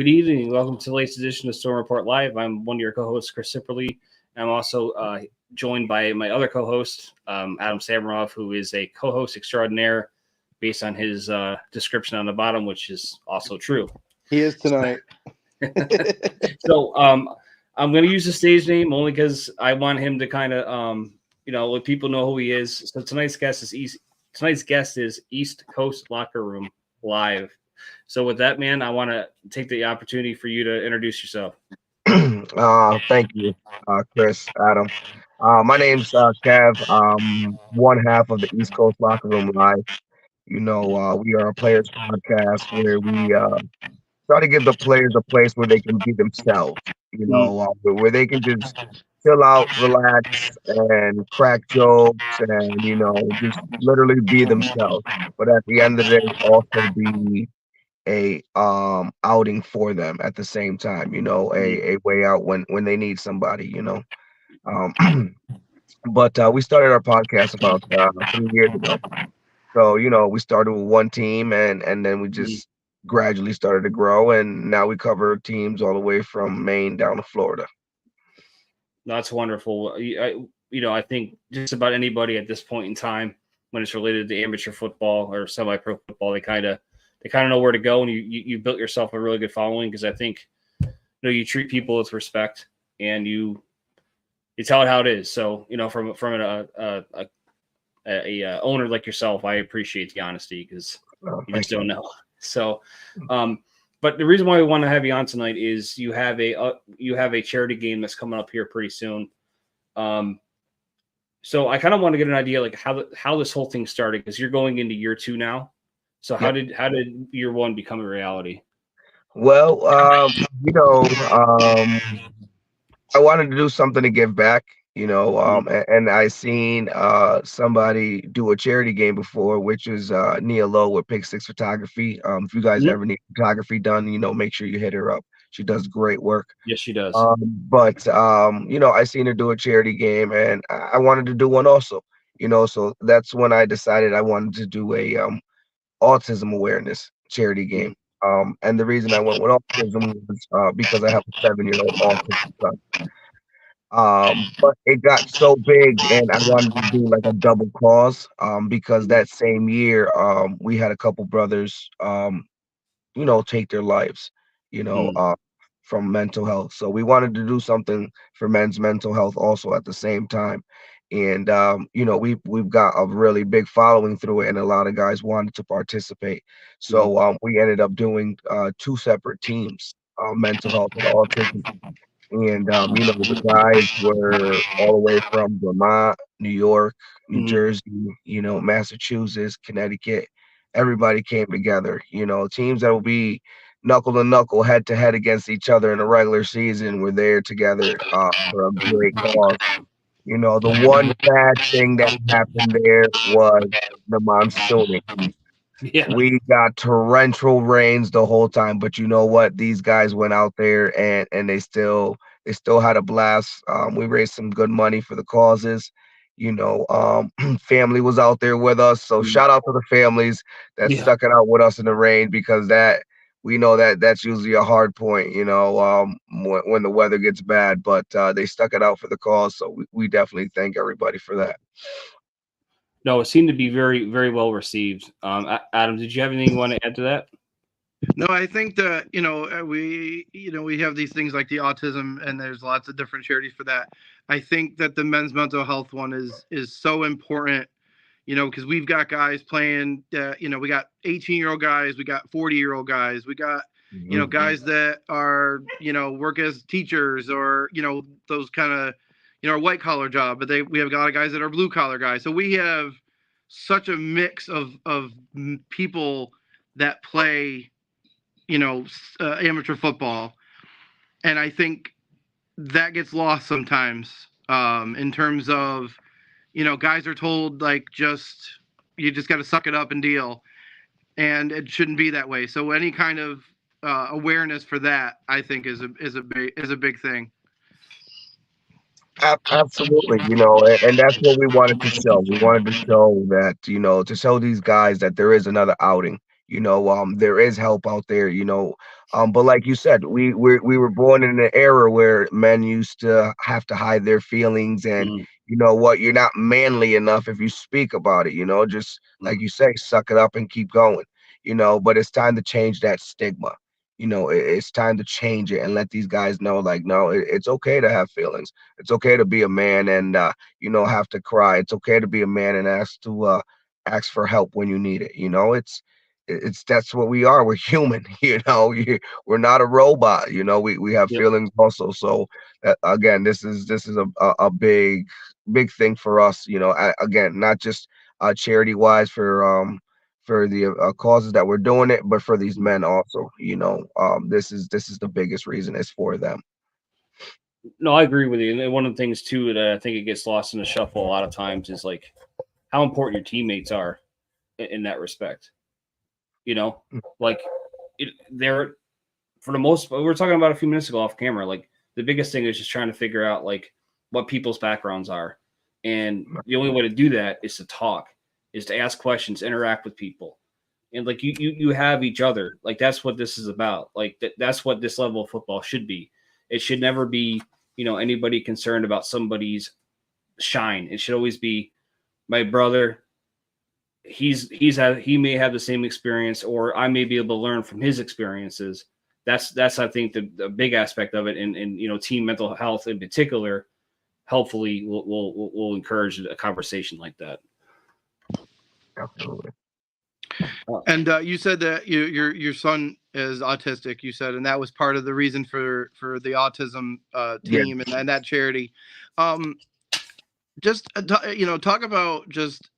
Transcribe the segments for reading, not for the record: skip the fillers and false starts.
Good evening. Welcome to the latest edition of Storm Report Live. I'm one of your co-hosts, Chris Sipperly. I'm also joined by my other co-host, Adam Samaroff, who is a co-host extraordinaire based on his description on the bottom, which is also true. He is tonight. So I'm going to use the stage name only because I want him to kind of, let people know who he is. So tonight's guest is East Coast Locker Room Live. So with that, man, I want to take the opportunity for you to introduce yourself. Thank you, Chris, Adam. My name's Kev. One half of the East Coast Locker Room Live. We are a players podcast where we try to give the players a place where they can be themselves. Where they can just chill out, relax, and crack jokes, and just literally be themselves. But at the end of the day, also be a outing for them at the same time, a way out when they need somebody. But we started our podcast about 3 years ago. So we started with one team, and then we just gradually started to grow, and now we cover teams all the way from Maine down to Florida. That's wonderful. I think just about anybody at this point in time, when it's related to amateur football or semi-pro football, they kind of know where to go, and you built yourself a really good following because I think you treat people with respect and you tell it how it is. So from a owner like yourself, I appreciate the honesty because you just don't know. So, but the reason why we want to have you on tonight is you have a charity game that's coming up here pretty soon. So I kind of want to get an idea like how this whole thing started because you're going into year 2 now. So how did year 1 become a reality? Well, I wanted to do something to give back, and I seen somebody do a charity game before, which is Nia Lowe with Pick Six Photography. If you guys ever need photography done, make sure you hit her up. She does great work. Yes, she does. But I seen her do a charity game, and I wanted to do one also. So that's when I decided I wanted to do a autism awareness charity game. And the reason I went with autism was because I have a 7-year-old autistic son. But it got so big, and I wanted to do like a double cause. Because that same year, we had a couple brothers, take their lives, from mental health. So we wanted to do something for men's mental health also at the same time. And we've got a really big following through it, and a lot of guys wanted to participate. So we ended up doing 2 separate teams, mental health and autism. And the guys were all the way from Vermont, New York, New Jersey, Massachusetts, Connecticut. Everybody came together. Teams that will be knuckle to knuckle, head to head against each other in the regular season were there together for a great cause. The one bad thing that happened there was the monsooning. Yeah. We got torrential rains the whole time, but you know what? These guys went out there and they still had a blast. We raised some good money for the causes. Family was out there with us, so shout out to the families that stuck it out with us in the rain, because we know that's usually a hard point, when the weather gets bad, but they stuck it out for the cause. So we definitely thank everybody for that. No, it seemed to be very, very well received. Adam, did you have anything you want to add to that? No, I think that, we have these things like the autism, and there's lots of different charities for that. I think that the men's mental health one is so important, because we've got guys playing, we got 18-year-old guys, we got 40-year-old guys, we got, guys that are, work as teachers or, those kind of, white collar job, but we have a lot of guys that are blue collar guys. So we have such a mix of people that play, amateur football. And I think that gets lost sometimes, in terms of, guys are told like, you just got to suck it up and deal. And it shouldn't be that way. So any kind of awareness for that, I think is a big thing. Absolutely, and that's what we wanted to show. We wanted to show that, to show these guys that there is another outing. there is help out there, but like you said, we were born in an era where men used to have to hide their feelings, and Mhm, you know what, you're not manly enough if you speak about it, just mhm. like you say, suck it up and keep going, but it's time to change that stigma. It's time to change it and let these guys know, like, no, it's okay to have feelings. It's okay to be a man and have to cry. It's okay to be a man and ask for help when you need it. It's that's what we are. We're human. We're not a robot. We have Yep. feelings also. So again, this is a big thing for us. Again, not just charity wise for the causes that we're doing it, but for these Mhm. men also. This is the biggest reason, is for them. No, I agree with you. And one of the things too that I think it gets lost in the shuffle a lot of times is like how important your teammates are in that respect. You know, like they're for the most. We were talking about a few minutes ago off camera. Like the biggest thing is just trying to figure out like what people's backgrounds are, and the only way to do that is to talk, is to ask questions, interact with people, and like you have each other. Like that's what this is about. Like that's what this level of football should be. It should never be anybody concerned about somebody's shine. It should always be my brother. He may have the same experience, or I may be able to learn from his experiences. That's I think the big aspect of it, and team mental health in particular. Hopefully, will encourage a conversation like that. Absolutely. Uh, And you said that your son is autistic. You said, and that was part of the reason for the autism Yeah. team and that charity. Um, just talk about just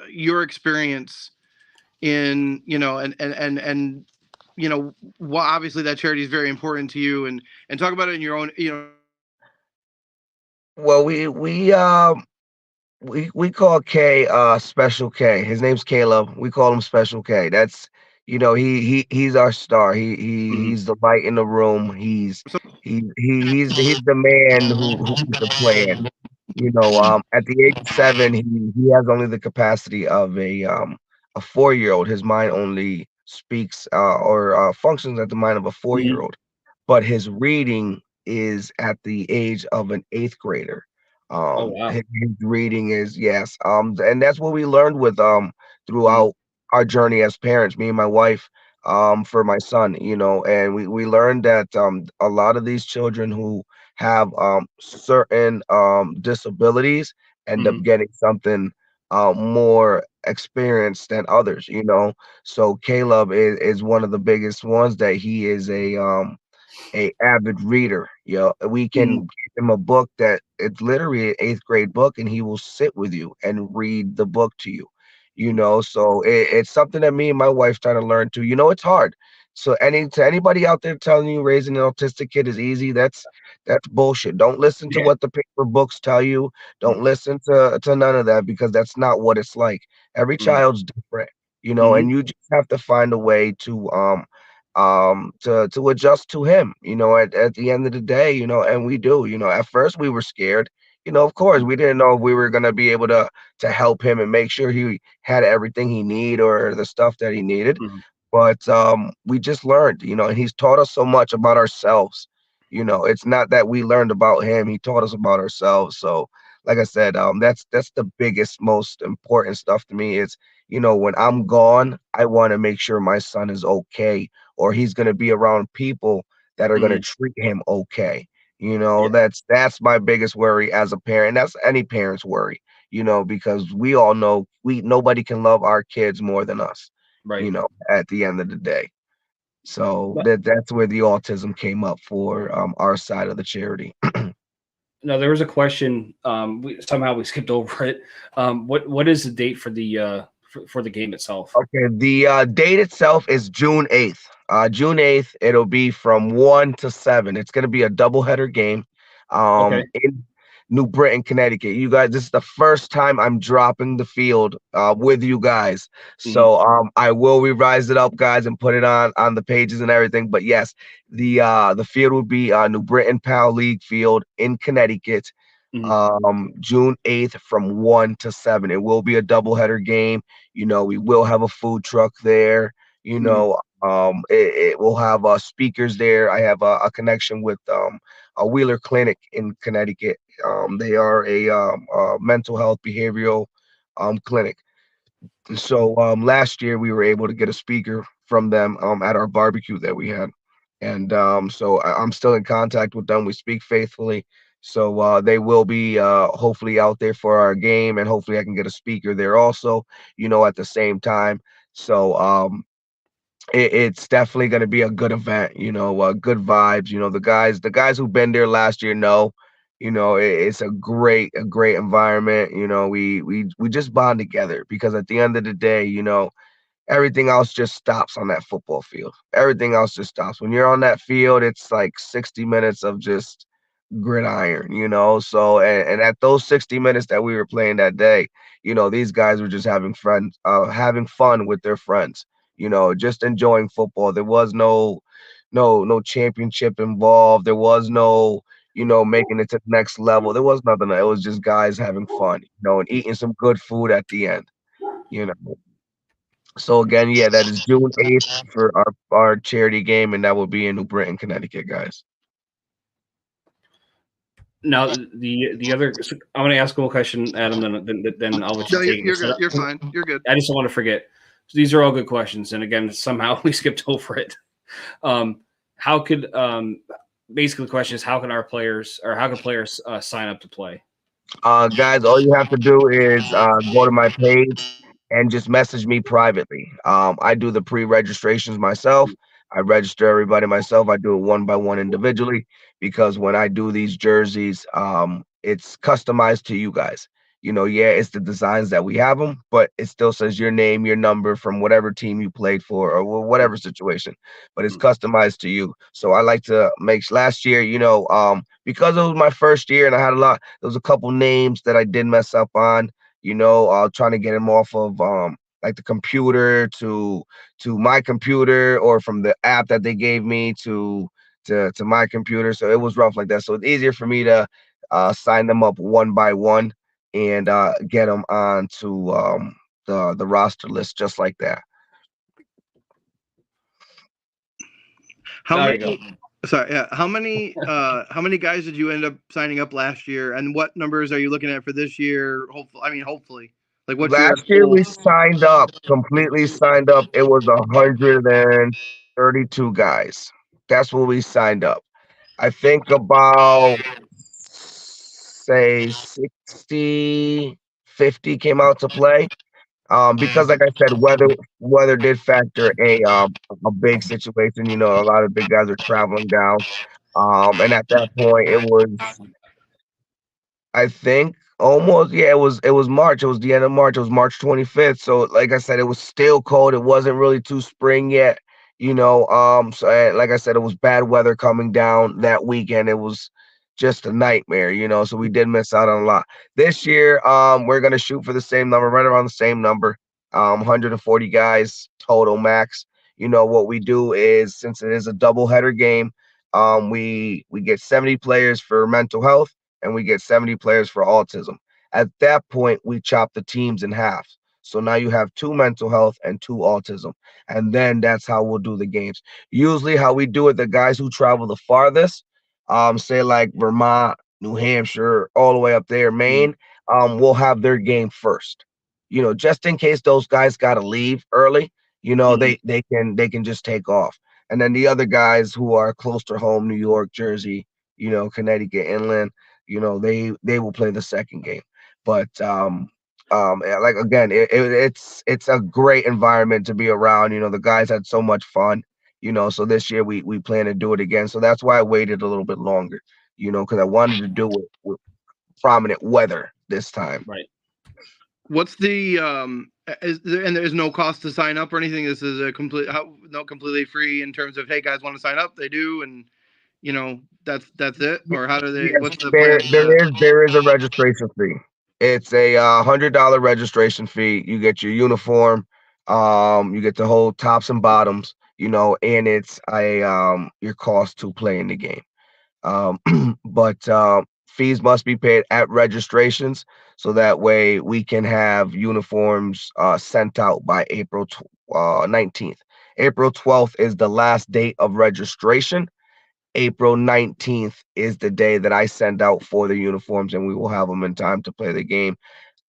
your experience in well, obviously that charity is very important to you, and talk about it in your own Well, we call K Special K. His name's Caleb. We call him Special K. That's he's our star. mhm, He's the light in the room. He's so, he's the man who is the plan. At the age of 7, he has only the capacity of a 4-year-old. His mind only speaks or functions at the mind of a 4-year mhm. old, but his reading is at the age of an 8th grader. Oh wow. His reading is, yes, and that's what we learned with Mhm, throughout our journey as parents, me and my wife, for my son, and we learned that a lot of these children who have certain disabilities end up mhm, getting something more experienced than others. So Caleb is one of the biggest ones, that he is a avid reader. We can mhm, give him a book that it's literally an 8th grade book, and he will sit with you and read the book to you. So it's something that me and my wife trying to learn too. It's hard. So to anybody out there telling you raising an autistic kid is easy, that's bullshit. Don't listen to yeah. what the paper books tell you. Don't listen to none of that, because that's not what it's like. Every Mhm, child's different, and mhm, you just have to find a way to adjust to him, at the end of the day, and we do. At first we were scared. Of course, we didn't know if we were going to be able to help him and make sure he had everything he need, or the stuff that he needed. mhm, But we just learned, and he's taught us so much about ourselves. It's not that we learned about him, he taught us about ourselves. So like I said, that's the biggest, most important stuff to me, is when I'm gone, I want to make sure my son is okay, or he's going to be around people that are going to mhm. treat him okay. Yeah. That's my biggest worry as a parent. That's any parent's worry, because we all know nobody can love our kids more than us, Right. at the end of the day. So But that's where the autism came up for our side of the charity. no, there was a question. Somehow we skipped over it. What is the date for the for the game itself? Okay, the date itself is June 8th. June 8th, it'll be from 1 to 7. It's going to be a doubleheader game Okay. in New Britain, Connecticut. You guys, this is the first time I'm dropping the field with you guys. Mhm, So I will revise it up, guys, and put it on the pages and everything. But yes, the field will be New Britain Pal League Field in Connecticut, mhm, June 8th from 1 to 7. It will be a doubleheader game. We will have a food truck there. You Mhm. know, it will have speakers there. I have a connection with a Wheeler Clinic in Connecticut. They are a mental health behavioral clinic. So last year we were able to get a speaker from them at our barbecue that we had, and so I'm still in contact with them. We speak faithfully, so they will be hopefully out there for our game, and hopefully I can get a speaker there also. At the same time. So it's definitely going to be a good event. Good vibes. The guys who've been there last year know. It's a great environment. We just bond together because at the end of the day, everything else just stops on that football field. Everything else just stops. When you're on that field, it's like 60 minutes of just gridiron, So and at those 60 minutes that we were playing that day, these guys were just having fun with their friends, just enjoying football. There was no championship involved. There was no, making it to the next level. There was nothing. It was just guys having fun, and eating some good food at the end, you know. So again, yeah, that is June 8th for our charity game, and that will be in New Britain, Connecticut, guys. Now, the other, so I'm going to ask one question, Adam. Then I'll let you No, take you're it. good. You're fine. You're good. I just don't want to forget. So these are all good questions, and again, somehow we skipped over it. How could basically the question is how can our players or how can players sign up to play? Guys, all you have to do is go to my page and just message me privately. I do the pre-registrations myself. I register everybody myself. I do it one by one individually because when I do these jerseys, it's customized to you guys. Yeah, it's the designs that we have them, but it still says your name, your number from whatever team you played for or whatever situation, but it's customized to you. So I like to make last year, because it was my first year and I had there was a couple names that I did mess up on, trying to get them off of like the computer to my computer or from the app that they gave me to my computer. So it was rough like that. So it's easier for me to sign them up one by one and get them onto the roster list just like that. How There you go. many? Sorry, yeah. How many guys did you end up signing up last year, and what numbers are you looking at for this year? Hopefully. Like, what's your Last year we signed up, completely signed up. It was 132 guys. That's what we signed up. I think about say 60, 50 came out to play. Because like I said, weather did factor a big situation. A lot of big guys are traveling down. And at that point it was I think almost, yeah, it was March. It was the end of March. It was March 25th. So like I said, it was still cold. It wasn't really too spring yet, So like I said, it was bad weather coming down that weekend. It was just a nightmare, So we did miss out on a lot. This year, we're gonna shoot for the same number, right around the same number. 140 guys total max. What we do is since it is a double header game, we get 70 players for mental health and we get 70 players for autism. At that point, we chop the teams in half. So now you have two mental health and two autism. And then that's how we'll do the games. Usually, how we do it, the guys who travel the farthest, say like Vermont, New Hampshire, all the way up there, Maine, will have their game first. Just in case those guys got to leave early, they can just take off. And then the other guys who are close to home, New York, Jersey, Connecticut, inland, they will play the second game. But like again, it's a great environment to be around. The guys had so much fun. So this year we plan to do it again. So that's why I waited a little bit longer. Because I wanted to do it with prominent weather this time. Right. What's the and there's no cost to sign up or anything. This is completely free in terms of, hey guys want to sign up, they do, and that's it. Or how do they? Yes, What's the there plan? there is a registration fee. It's a $100 registration fee. You get your uniform, you get the whole tops and bottoms, and it's a your cost to play in the game. Um, but fees must be paid at registrations, so that way we can have uniforms sent out by April 19th. April 12th is the last date of registration. April 19th is the day that I send out for the uniforms, and we will have them in time to play the game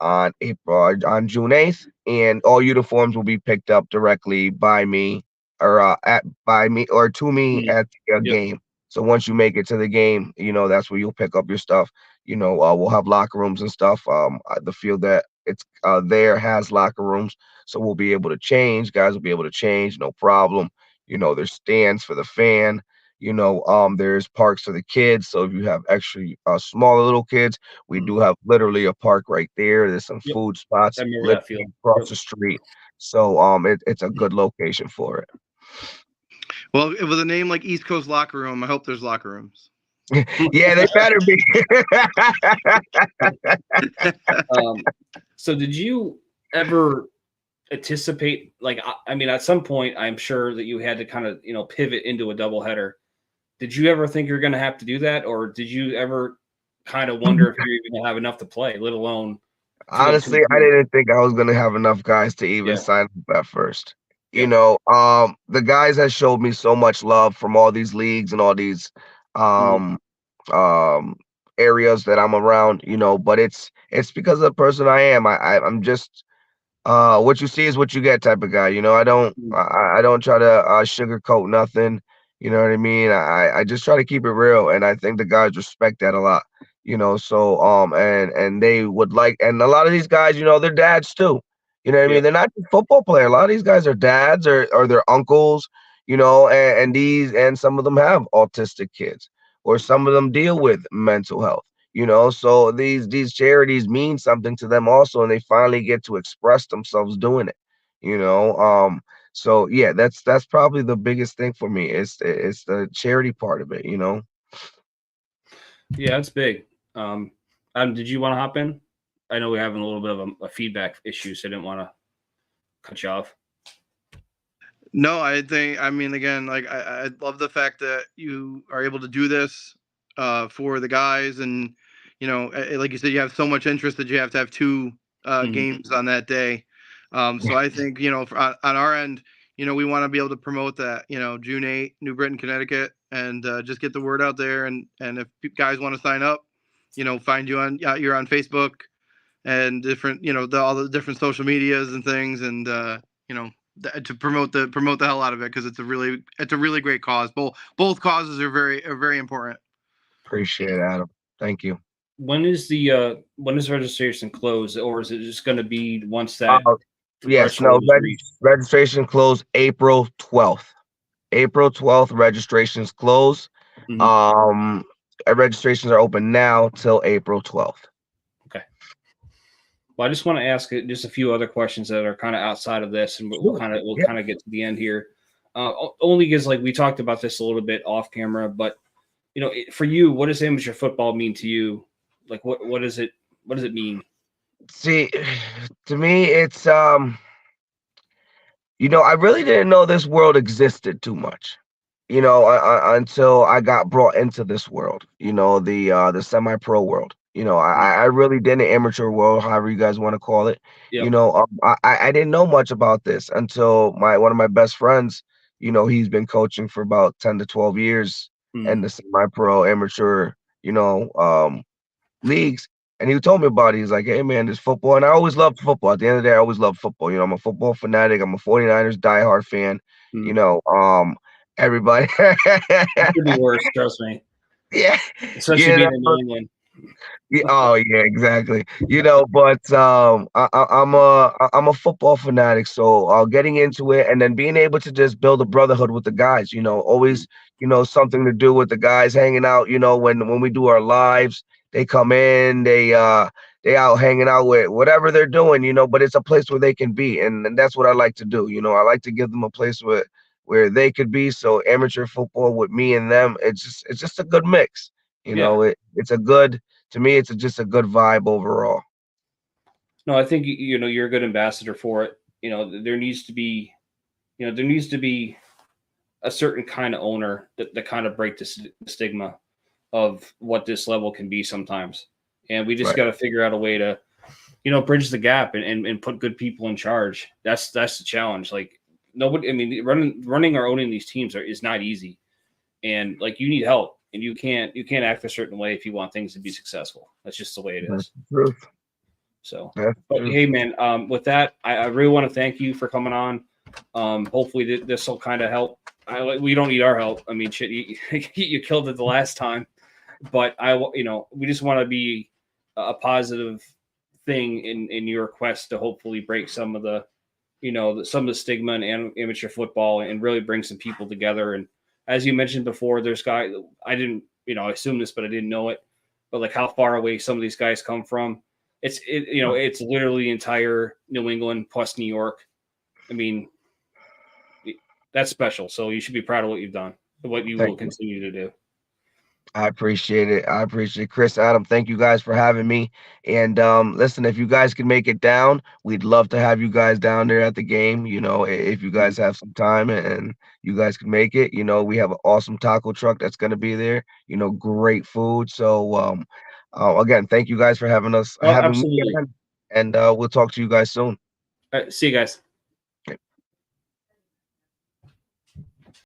on June 8th, and all uniforms will be picked up directly by me or by me or to me Mm. at the Yep. game. So once you make it to the game, that's where you'll pick up your stuff. We'll have locker rooms and stuff. The field that it's there has locker rooms, so we'll be able to change. Guys will be able to change, no problem. There's stands for the fan. There's parks for the kids. So if you have extra smaller little kids, we do have literally a park right there. There's some Yep. food I spots remember that literally field. across Yep. the street. So it's a good location for it. Well, with a name like East Coast Locker Room, I hope there's locker rooms. Yeah, they better be. So did you ever anticipate, like, I mean, at some point, I'm sure that you had to kind of, pivot into a doubleheader. Did you ever think you're going to have to do that? Or did you ever kind of wonder if you're even going to have enough to play, let alone field two Honestly, I teams? didn't think I was gonna have enough guys to even Yeah. sign up at first. Yeah. The guys that showed me so much love from all these leagues and all these um um areas that I'm around, but it's because of the person I am. I'm just what you see is what you get type of guy. I don't try to sugarcoat nothing. You know what I mean? I just try to keep it real, and I think the guys respect that a lot. So and they would like, and a lot of these guys, they're dads too. You know what I Yeah. mean? They're not just football player. A lot of these guys are dads or their uncles. And some of them have autistic kids, or some of them deal with mental health. So these charities mean something to them also, and they finally get to express themselves doing it. So yeah, that's probably the biggest thing for me. It's the charity part of it. Yeah, it's big. Did you want to hop in? I know we're having a little bit of a feedback issue, so I didn't want to cut you off. No, I mean, again, like I love the fact that you are able to do this for the guys, and like you said, you have so much interest that you have to have two games on that day. So I think on our end, we want to be able to promote that. June 8th, New Britain, Connecticut, and just get the word out there. And if guys want to sign up, find you you're on Facebook and different, all the different social medias and things, and to promote the hell out of it, because it's a really great cause. Both causes are very important. Appreciate it, Adam. Thank you. When is registration close, or is it just going to be once that Yes, no, threshold is reached? registration closed April 12th. April 12th, registrations close. Registrations are open now till April 12th. Okay. Well, I just want to ask just a few other questions that are kind of outside of this, and we'll kind of get to the end here. Only because, like, we talked about this a little bit off camera, but for you, what does amateur football mean to you? Like, what does it mean? See, to me, it's I really didn't know this world existed too much. Until I got brought into this world. The semi-pro world. I really didn't, amateur world, however you guys want to call it. Yep. I didn't know much about this until one of my best friends. He's been coaching for about 10 to 12 years in the semi-pro amateur, leagues. And he told me about it. He's like, hey, man, there's football. And I always loved football. At the end of the day, I always loved football. I'm a football fanatic. I'm a 49ers diehard fan. Everybody. It could be worse, trust me. Yeah. Especially being in New England. Yeah, oh yeah, exactly. But I'm a football fanatic, so getting into it and then being able to just build a brotherhood with the guys. Always something to do with the guys, hanging out. When we do our lives, they come in, they out hanging out with whatever they're doing. But it's a place where they can be, and that's what I like to do. I like to give them a place where they could be. So amateur football with me and them, it's just a good mix. It's a good. To me, it's just a good vibe overall. No, I think you're a good ambassador for it. There needs to be a certain kind of owner that kind of break the stigma of what this level can be sometimes, and we just got to figure out a way to bridge the gap and put good people in charge. That's the challenge. Like, nobody. I mean, running or owning these teams is not easy, and like you need help, and you can't act a certain way if you want things to be successful. That's just the way it That's is. the truth. So, That's the but truth. hey, man, with that, I really want to thank you for coming on. Hopefully this will kind of help. We don't need our help. I mean, shit, you killed it the last time, but we just want to be a positive thing in your quest to hopefully break some of the, some of the stigma in amateur football and really bring some people together. And as you mentioned before, there's guys, I didn't, I assumed this, but I didn't know it, but like how far away some of these guys come from. It's literally the entire New England plus New York. I mean, that's special. So you should be proud of what you've done, what you will continue to do. I appreciate it. I appreciate Chris, Adam. Thank you guys for having me. And listen, if you guys can make it down, we'd love to have you guys down there at the game. If you guys have some time and you guys can make it, we have an awesome taco truck that's going to be there. Great food. So again, thank you guys for having Oh, me absolutely. on, and we'll talk to you guys soon. All right, see you guys.